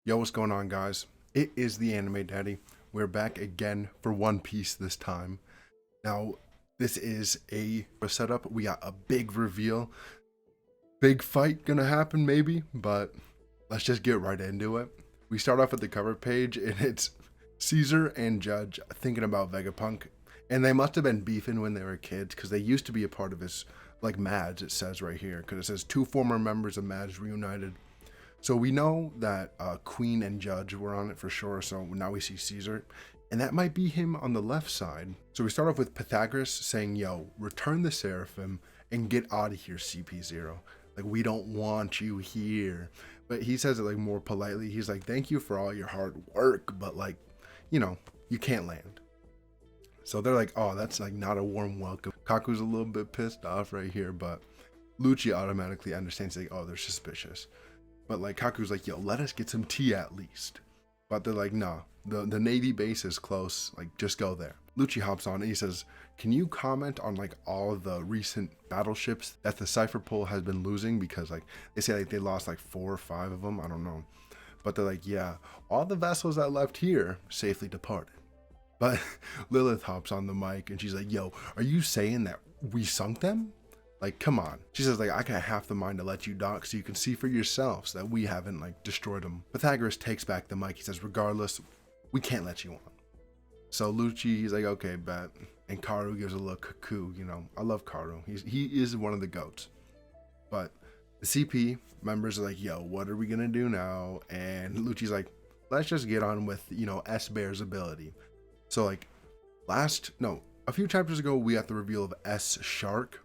Yo, what's going on, guys? It is the Anime Daddy. We're back again for One Piece this time. Now, this is a setup. We got a big reveal. Big fight gonna happen, maybe, but let's just get right into it. We start off at the cover page, and it's Caesar and Judge thinking about Vegapunk. And they must have been beefing when they were kids, because they used to be a part of his, like, Mads, it says right here, because it says two former members of Mads reunited. So we know that Queen and Judge were on it for sure. So now we see Caesar, and that might be him on the left side. So we start off with Pythagoras saying, "Yo, return the Seraphim and get out of here, CP0. Like, we don't want you here." But he says it like more politely. He's like, "Thank you for all your hard work, but like, you can't land." So they're like, "Oh, that's like not a warm welcome." Kaku's a little bit pissed off right here, but Lucci automatically understands, like, "Oh, they're suspicious." But like Kaku's like, "Yo, let us get some tea at least." But they're like, "No, the Navy base is close. Like, just go there." Lucci hops on and he says, "Can you comment on like all of the recent battleships that the Cipher Pole has been losing? Because like they say like they lost like 4 or 5 of them. I don't know." But they're like, "Yeah, all the vessels that left here safely departed." But Lilith hops on the mic and she's like, "Yo, are you saying that we sunk them? Like, come on." She says, like, "I got half the mind to let you dock so you can see for yourselves that we haven't, like, destroyed them." Pythagoras takes back the mic. He says, "Regardless, we can't let you on." So Lucci, he's like, "Okay, bet." And Karu gives a little cuckoo, I love Karu. He is one of the goats. But the CP members are like, "Yo, what are we going to do now?" And Lucci's like, "Let's just get on with, S-Bear's ability." So, like, a few chapters ago, we got the reveal of S-Shark,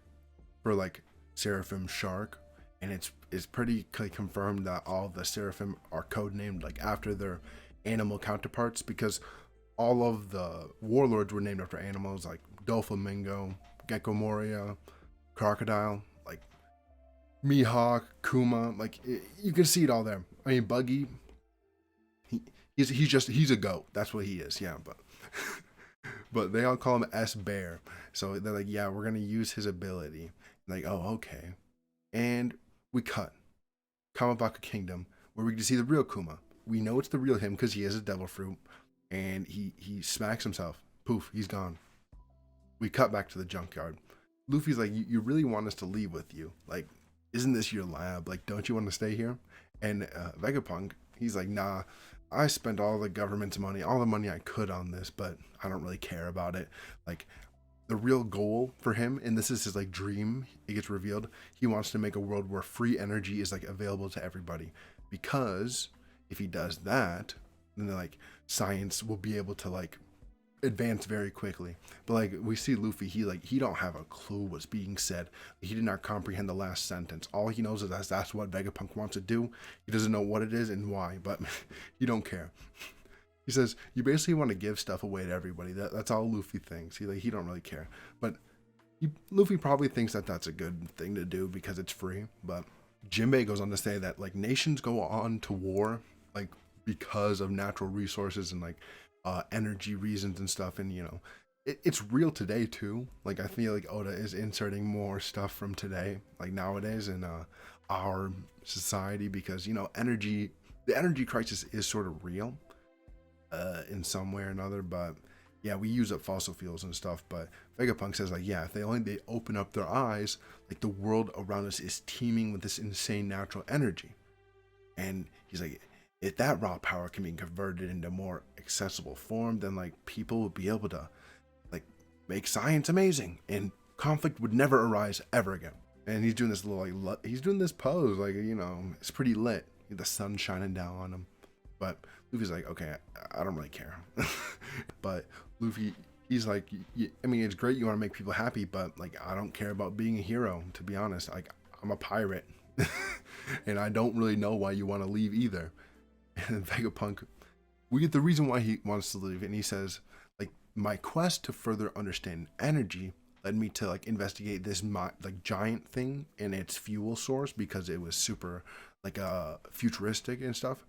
for like Seraphim Shark, and it's pretty confirmed that all the Seraphim are codenamed like after their animal counterparts, because all of the warlords were named after animals like Doflamingo, Gecko Moria, Crocodile, like Mihawk, Kuma, like you can see it all there. I mean, Buggy, he's a goat. That's what he is. Yeah, but but they all call him S Bear. So they're like, "Yeah, we're gonna use his ability." Like, "Oh, okay." And we cut Kamabaka Kingdom, where we can see the real Kuma. We know it's the real him because he has a devil fruit, and he smacks himself. Poof, he's gone. We cut back to the junkyard. Luffy's like, "You really want us to leave with you? Like, isn't this your lab? Like, don't you want to stay here?" And Vegapunk, he's like, "Nah, I spent all the government's money, all the money I could on this, but I don't really care about it. Like, the real goal for him, and this is his like dream, it gets revealed, he wants to make a world where free energy is like available to everybody, because if he does that, then like science will be able to like advance very quickly." But like we see Luffy, he don't have a clue what's being said. He did not comprehend the last sentence. All he knows is that's what Vegapunk wants to do. He doesn't know what it is and why, but he don't care. He says, "You basically want to give stuff away to everybody." That's all Luffy thinks. He don't really care. But Luffy probably thinks that that's a good thing to do because it's free. But Jinbei goes on to say that like nations go on to war like because of natural resources and like energy reasons and stuff. And it's real today too. Like I feel like Oda is inserting more stuff from today, like nowadays in our society, because the energy crisis is sort of real in some way or another. But yeah, we use up fossil fuels and stuff. But Vegapunk says like, yeah, if they open up their eyes, like the world around us is teeming with this insane natural energy. And he's like, if that raw power can be converted into more accessible form, then like people will be able to like make science amazing, and conflict would never arise ever again. And he's doing this little like he's doing this pose like it's pretty lit. The sun shining down on him. But Luffy's like, "Okay, I don't really care." But Luffy, he's like, I mean, it's great you want to make people happy, but like, I don't care about being a hero, to be honest. Like, I'm a pirate, and I don't really know why you want to leave either. And Vegapunk, we get the reason why he wants to leave, and he says, like, "My quest to further understand energy led me to like investigate this like giant thing and its fuel source, because it was super like futuristic and stuff."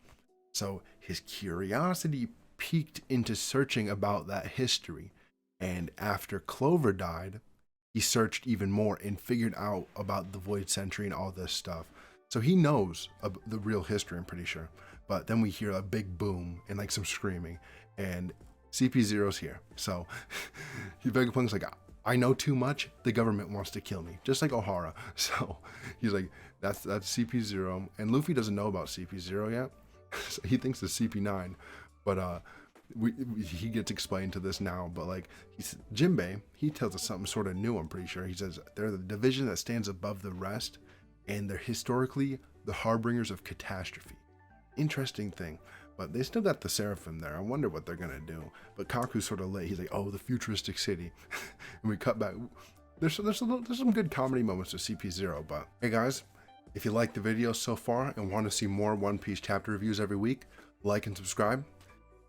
So his curiosity piqued into searching about that history. And after Clover died, he searched even more and figured out about the Void Century and all this stuff. So he knows the real history, I'm pretty sure. But then we hear a big boom and like some screaming, and CP0's here. So Vegapunk's like, I know too much. The government wants to kill me, just like Ohara. So he's like, that's CP0, and Luffy doesn't know about CP0 yet. So he thinks it's CP9, but he gets explained to this now. But like Jinbei, he tells us something sort of new. I'm pretty sure he says they're the division that stands above the rest, and they're historically the harbingers of catastrophe. Interesting thing. But they still got the Seraphim there. I wonder what they're gonna do. But Kaku's sort of late. He's like, "Oh, the futuristic city," and we cut back. There's some good comedy moments with CP0. But hey guys, if you like the video so far and want to see more One Piece chapter reviews every week, like and subscribe.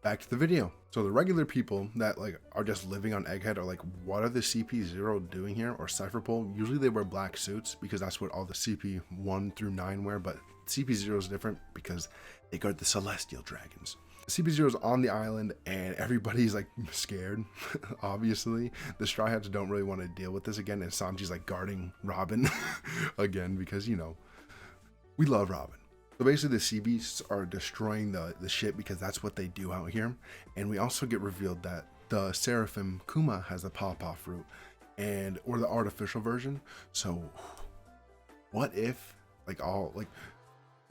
Back to the video. So the regular people that like are just living on Egghead are like, what are the CP0 doing here? Or Cypherpole? Usually they wear black suits because that's what all the CP1 through 9 wear, but CP0 is different because they guard the celestial dragons. CP0 is on the island and everybody's like scared. Obviously, the Straw Hats don't really want to deal with this again, and Sanji's like guarding Robin again because, you know, we love Robin. So basically the sea beasts are destroying the ship because that's what they do out here. And we also get revealed that the Seraphim Kuma has the pawpaw fruit, or the artificial version. So what if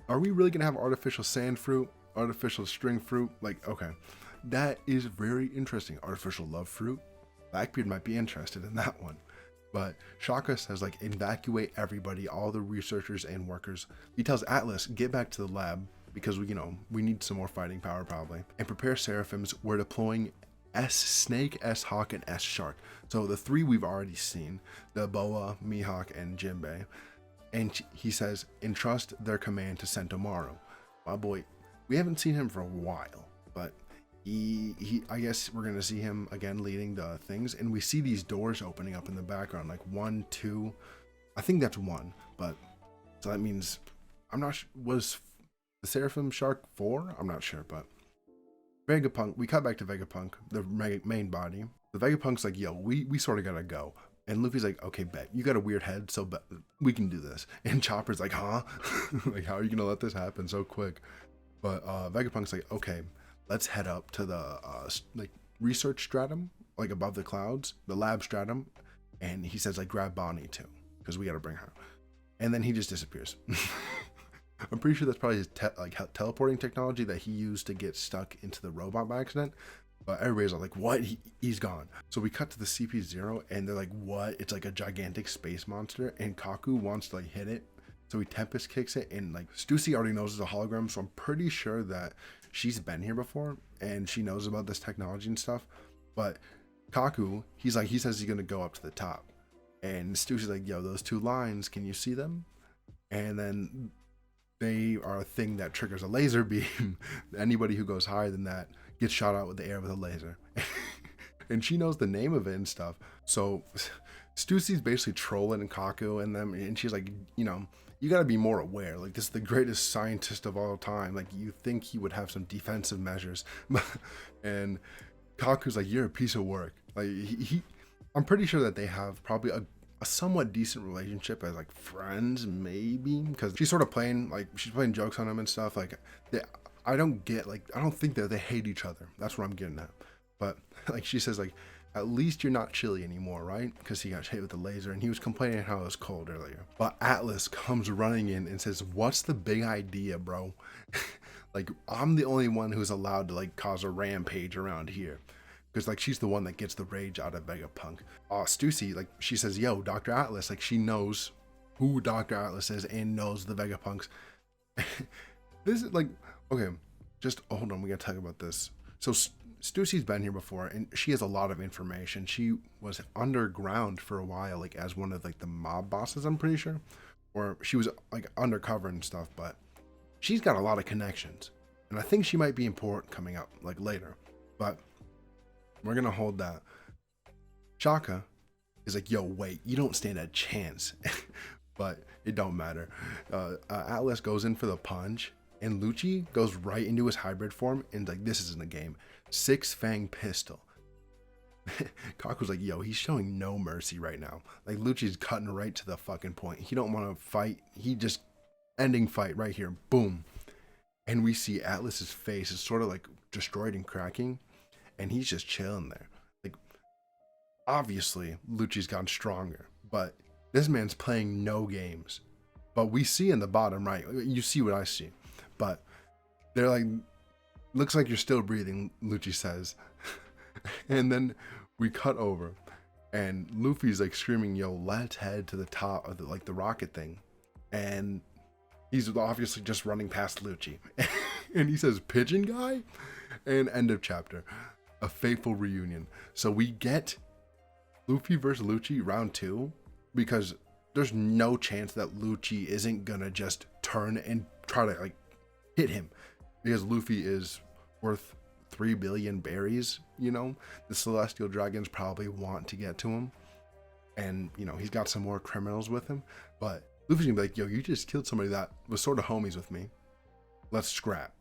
are we really gonna have artificial sand fruit, artificial string fruit? Like, okay, that is very interesting. Artificial love fruit. Blackbeard might be interested in that one. But Shaka says like, evacuate everybody, all the researchers and workers. He tells Atlas, get back to the lab because we need some more fighting power probably. And prepare Seraphims. We're deploying S Snake, S Hawk, and S Shark. So the 3 we've already seen, the Boa, Mihawk, and Jinbei. And he says, entrust their command to Sentomaru. My boy, we haven't seen him for a while, but I guess we're gonna see him again leading the things, and we see these doors opening up in the background, like 1, 2, I think that's 1, but so that means I'm not sure, was the Seraphim Shark 4? I'm not sure, but Vegapunk, we cut back to Vegapunk, the main body. The Vegapunk's like, yo, we sort of gotta go. And Luffy's like, okay, bet. You got a weird head, so we can do this. And Chopper's like, huh? Like, how are you gonna let this happen so quick? But Vegapunk's like, okay, let's head up to the like research stratum, like above the clouds, the lab stratum. And he says like, grab Bonnie too, because we got to bring her. And then he just disappears. I'm pretty sure that's probably his teleporting technology that he used to get stuck into the robot by accident. But everybody's like, what? He's gone. So we cut to the CP0 and they're like, what? It's like a gigantic space monster. And Kaku wants to like hit it. So he Tempest kicks it, and like Stussy already knows it's a hologram, so I'm pretty sure that she's been here before and she knows about this technology and stuff. But Kaku, he says he's gonna go up to the top, and Stussy's like, yo, those 2 lines, can you see them? And then they are a thing that triggers a laser beam. Anybody who goes higher than that gets shot out with the air with a laser. And she knows the name of it and stuff. So Stussy's basically trolling Kaku and them, and she's like, you know, you got to be more aware. Like, this is the greatest scientist of all time. Like, you think he would have some defensive measures. And Kaku's like, you're a piece of work. Like, I'm pretty sure that they have probably a somewhat decent relationship as like friends, maybe, because she's sort of playing jokes on him and stuff. Like, I don't think that they hate each other. That's what I'm getting at. But like, she says like, at least you're not chilly anymore, right? Because he got hit with the laser, and he was complaining how it was cold earlier. But Atlas comes running in and says, what's the big idea, bro? Like, I'm the only one who's allowed to like cause a rampage around here. Because like, she's the one that gets the rage out of Vegapunk. Stussy, like, she says, yo, Dr. Atlas, like, she knows who Dr. Atlas is and knows the Vegapunks. This is like, okay, just hold on, we gotta talk about this. So Stussy's been here before, and she has a lot of information. She was underground for a while, like as one of like the mob bosses, I'm pretty sure, or she was like undercover and stuff. But she's got a lot of connections, and I think she might be important coming up like later. But we're gonna hold that. Shaka is like, yo, wait, you don't stand a chance. But it don't matter. Atlas goes in for the punch, and Lucci goes right into his hybrid form, and like, this isn't a game. 6-fang pistol. Kaku's like, yo, he's showing no mercy right now. Like, Lucci's cutting right to the fucking point. He don't want to fight. He just ending fight right here. Boom. And we see Atlas's face is sort of like destroyed and cracking, and he's just chilling there. Like, obviously, Lucci's gotten stronger, but this man's playing no games. But we see in the bottom right, you see what I see, but they're like, looks like you're still breathing, Lucci says. And then we cut over, and Luffy's like screaming, yo, let's head to the top of the rocket thing. And he's obviously just running past Lucci. And he says, pigeon guy? And end of chapter. A fateful reunion. So we get Luffy versus Lucci round 2, because there's no chance that Lucci isn't gonna just turn and try to like hit him, because Luffy is worth 3 billion berries. You know, the celestial dragons probably want to get to him, and you know, he's got some more criminals with him, but Luffy's gonna be like, yo, you just killed somebody that was sort of homies with me, let's scrap.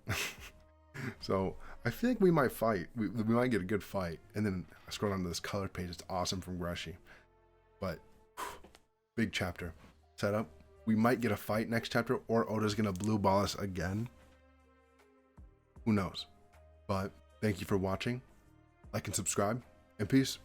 So I feel like we might fight. We might get a good fight. And then I scroll down to this colored page. It's awesome from Greshi. But big chapter set up. We might get a fight next chapter, or Oda's gonna blue ball us again. Who knows? But thank you for watching. Like and subscribe, and peace.